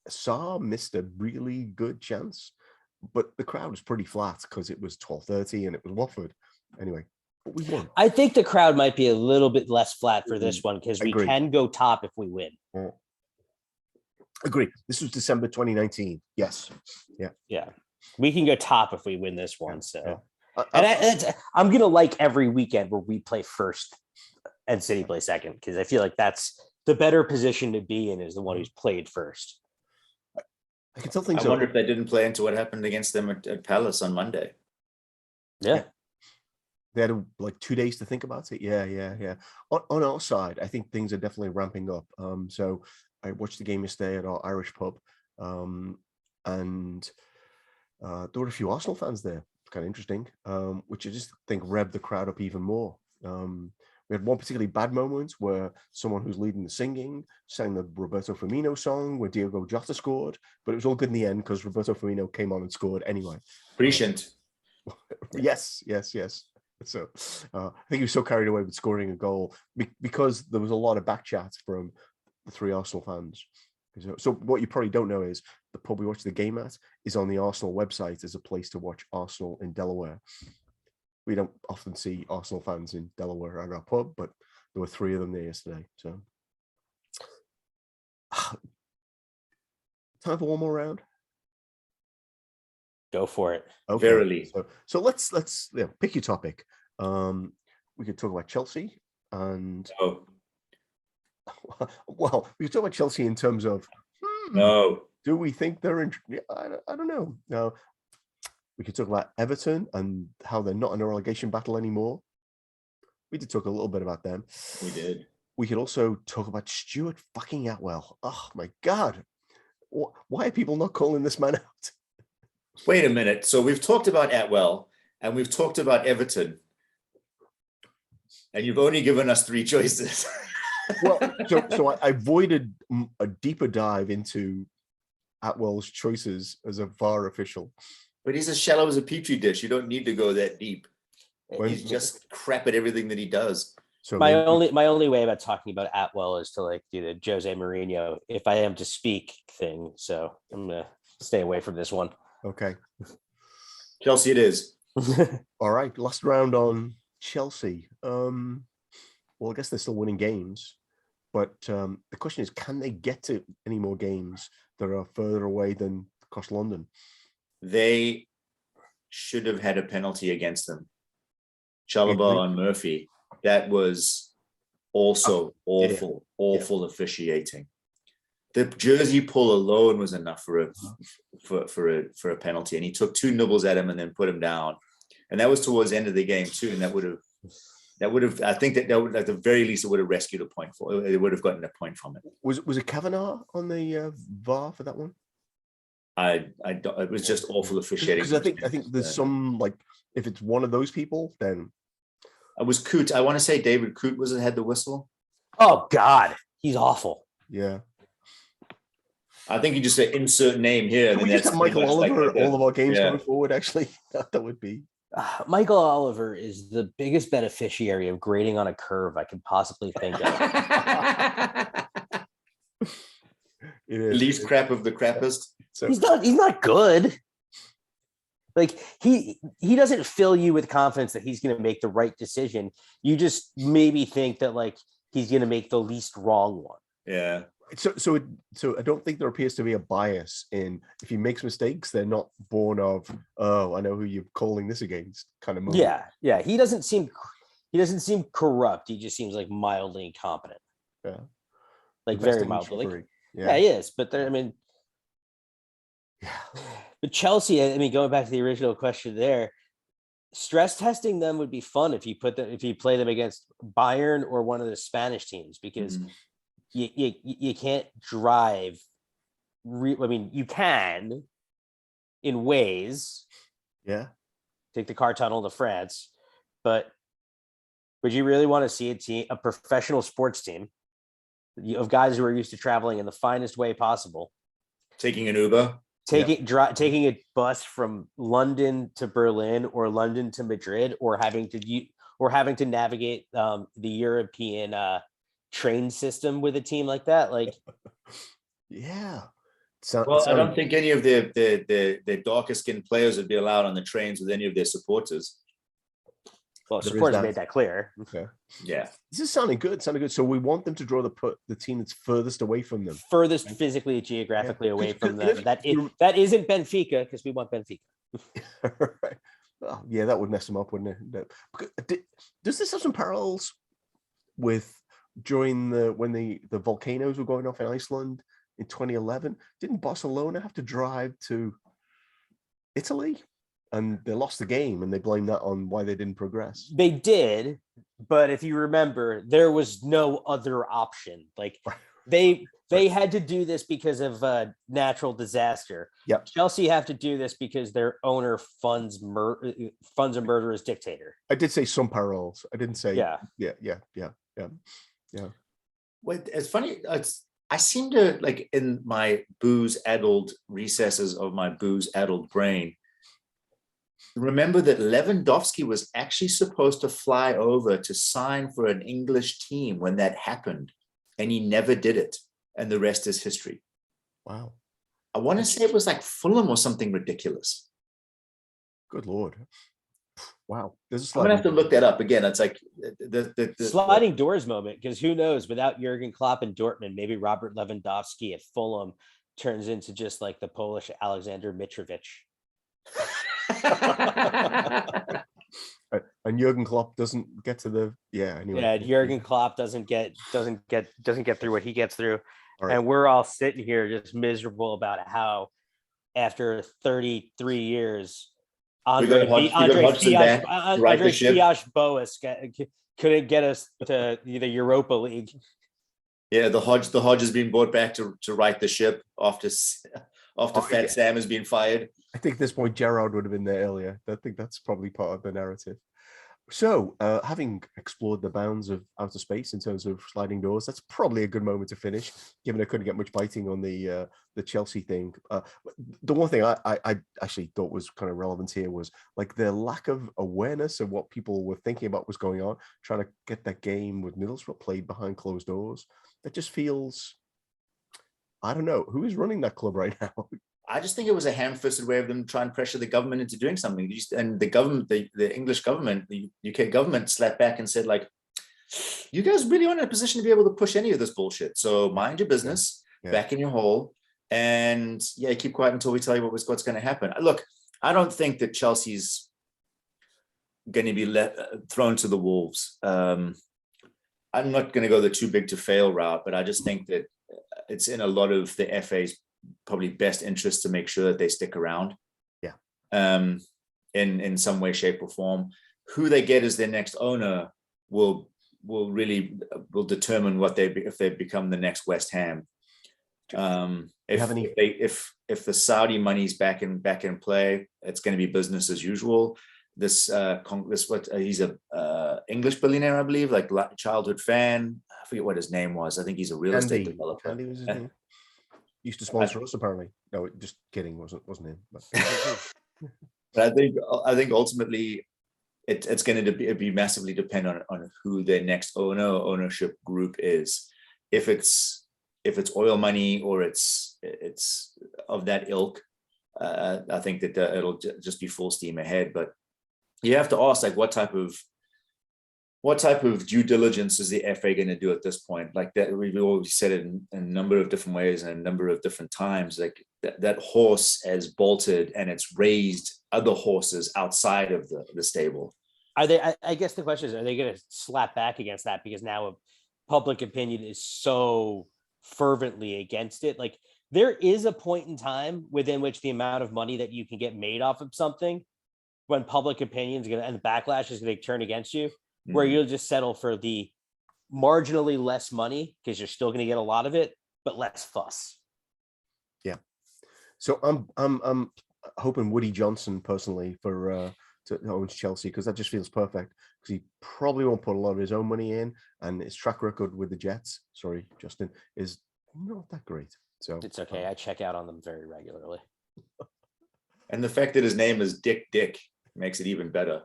Sarr missed a really good chance. But the crowd was pretty flat because it was 12:30 and it was Watford. Anyway. But we won. I think the crowd might be a little bit less flat for this one because we can go top if we win. Agree. This was December 2019. Yes. Yeah. Yeah. We can go top if we win this one. So, I'm gonna like every weekend where we play first and City play second because I feel like that's the better position to be in is the one who's played first. I can still think I wonder if they didn't play into what happened against them at Palace on Monday. Yeah. They had like 2 days to think about it. Yeah. On our side, I think things are definitely ramping up. So I watched the game yesterday at our Irish pub, and there were a few Arsenal fans there. Kind of interesting, which I just think revved the crowd up even more. We had one particularly bad moment where someone who's leading the singing sang the Roberto Firmino song where Diogo Jota scored, but it was all good in the end because Roberto Firmino came on and scored anyway. Prescient. Yes. So I think he was so carried away with scoring a goal because there was a lot of back chat from the three Arsenal fans. So what you probably don't know is the pub we watched the game at is on the Arsenal website as a place to watch Arsenal in Delaware. We don't often see Arsenal fans in Delaware at our pub, but there were three of them there yesterday. So time for one more round. Go for it. Okay. Verily. So let's pick your topic. We could talk about Chelsea and well, we could talk about Chelsea in terms of do we think they're in? I don't know. No, we could talk about Everton and how they're not in a relegation battle anymore. We did talk a little bit about them. We did. We could also talk about Stuart fucking Atwell. Oh my God. Why are people not calling this man out? Wait a minute. So we've talked about Atwell and we've talked about Everton. And you've only given us three choices. Well, so I avoided a deeper dive into Atwell's choices as a VAR official. But he's as shallow as a petri dish. You don't need to go that deep. He's just crap at everything that he does. So my only way about talking about Atwell is to like do the Jose Mourinho if I am to speak thing. So I'm gonna stay away from this one. Okay. Chelsea it is. All right. Last round on Chelsea. Well, I guess they're still winning games, but the question is, can they get to any more games that are further away than across London? They should have had a penalty against them. Chalobah and Murphy. That was also awful officiating. The jersey pull alone was enough for a penalty, and he took two nibbles at him and then put him down. And that was towards the end of the game too, and that would have. I think that would, at the very least, it would have rescued a point for. It would have gotten a point from it. Was it Kavanagh on the VAR for that one? I don't. It was just awful officiating. Because I think there's some like if it's one of those people, then it was Coote. I want to say David Coote had the whistle. Oh God, he's awful. Yeah. I think you just say insert name here. Can we just have Michael Oliver all of our games going forward? Actually, that would be. Michael Oliver is the biggest beneficiary of grading on a curve I could possibly think of. It is. Least crap of the crappest. So, he's not good. Like he doesn't fill you with confidence that he's going to make the right decision. You just maybe think that like he's going to make the least wrong one. Yeah. So I don't think there appears to be a bias in if he makes mistakes, they're not born of, oh, I know who you're calling this against kind of moment. Yeah. He doesn't seem corrupt. He just seems like mildly incompetent. Yeah. Like very mildly. Like, yeah, he is. But but Chelsea, going back to the original question there, stress testing them would be fun if you play them against Bayern or one of the Spanish teams, because you can't drive. You can in ways. Yeah. Take the car tunnel to France, but would you really want to see a professional sports team of guys who are used to traveling in the finest way possible, taking an Uber, taking a bus from London to Berlin or London to Madrid, or having to navigate the European train system with a team like that? Like, yeah. I don't think any of the darker skinned players would be allowed on the trains with any of their supporters. Well, supporters made that clear. Okay. Yeah. This is sounding good. So we want them to draw the team that's furthest away from them. Furthest physically, geographically away from them. That isn't Benfica, because we want Benfica. Right. Oh, yeah, that would mess them up, wouldn't it? Does this have some parallels with when the volcanoes were going off in Iceland in 2011? Didn't Barcelona have to drive to Italy? And they lost the game, and they blamed that on why they didn't progress. They did, but if you remember, there was no other option. Like they had to do this because of a natural disaster. Yep. Chelsea have to do this because their owner funds a murderous dictator. I did say some parallels. I didn't say yeah. Wait, it's funny. I seem to, like, in my booze-addled recesses of my booze-addled brain, remember that Lewandowski was actually supposed to fly over to sign for an English team when that happened, and he never did it. And the rest is history. Wow. I want to say it was like Fulham or something ridiculous. Good Lord. Wow. I'm going to have to look that up again. It's like the sliding doors moment, because who knows, without Jurgen Klopp and Dortmund, maybe Robert Lewandowski at Fulham turns into just like the Polish Alexander Mitrovic. And Jurgen Klopp doesn't get to the anyway. Yeah, Jurgen Klopp doesn't get through what he gets through. Right. And we're all sitting here just miserable about how after 33 years Andre Boas couldn't get us to the Europa League. Yeah, the Hodge has been brought back to right the ship after Fat Sam has been fired. I think at this point Gerrard would have been there earlier. I think that's probably part of the narrative. So, having explored the bounds of outer space in terms of sliding doors, that's probably a good moment to finish, given I couldn't get much biting on the Chelsea thing. The one thing I actually thought was kind of relevant here was like the lack of awareness of what people were thinking about was going on, trying to get that game with Middlesbrough played behind closed doors. That just feels, I don't know, who is running that club right now? I just think it was a ham-fisted way of them trying to pressure the government into doing something. And the government, the English government, the UK government slapped back and said, like, you guys really aren't in a position to be able to push any of this bullshit. So mind your business, back in your hole, and keep quiet until we tell you what's going to happen. Look, I don't think that Chelsea's going to be thrown to the wolves. I'm not going to go the too big to fail route, but I just think that it's in a lot of the FA's probably best interest to make sure that they stick around. In some way, shape, or form. Who they get as their next owner will determine if they become the next West Ham. If the Saudi money's back in play, it's going to be business as usual. He's a English billionaire, I believe, like childhood fan. I forget what his name was. I think he's a real estate developer. Andy was his name. Used to sponsor us, apparently. No, just kidding, wasn't him. But, but I think ultimately it's going to be massively depend on who their next ownership group is. If it's oil money or it's of that ilk, I think that it'll just be full steam ahead. But you have to ask, like, what type of due diligence is the FA going to do at this point? Like that, we've always said it in a number of different ways and a number of different times. Like that horse has bolted and it's raised other horses outside of the stable. Are they? I guess the question is, are they going to slap back against that because now public opinion is so fervently against it? Like there is a point in time within which the amount of money that you can get made off of something, when public opinion is going to and the backlash is going to turn against you, where you'll just settle for the marginally less money because you're still going to get a lot of it, but less fuss. Yeah. So I'm hoping Woody Johnson personally to own Chelsea, because that just feels perfect, because he probably won't put a lot of his own money in, and his track record with the Jets, sorry, Justin, is not that great. So it's okay. I check out on them very regularly. And the fact that his name is Dick makes it even better.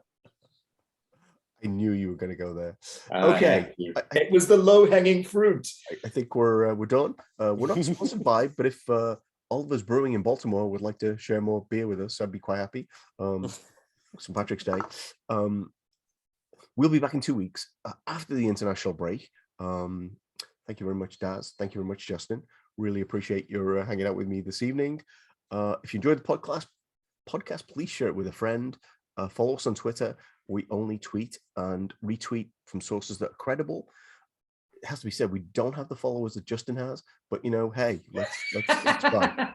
I knew you were going to go there. Okay. It was the low-hanging fruit. I think we're done. We're not sponsored by, but if Oliver's Brewing in Baltimore would like to share more beer with us, I'd be quite happy. St. Patrick's Day. We'll be back in 2 weeks after the international break. Thank you very much, Daz. Thank you very much, Justin. Really appreciate your hanging out with me this evening. If you enjoyed the podcast, please share it with a friend. Follow us on Twitter. We only tweet and retweet from sources that are credible. It has to be said, we don't have the followers that Justin has, but hey, let's try.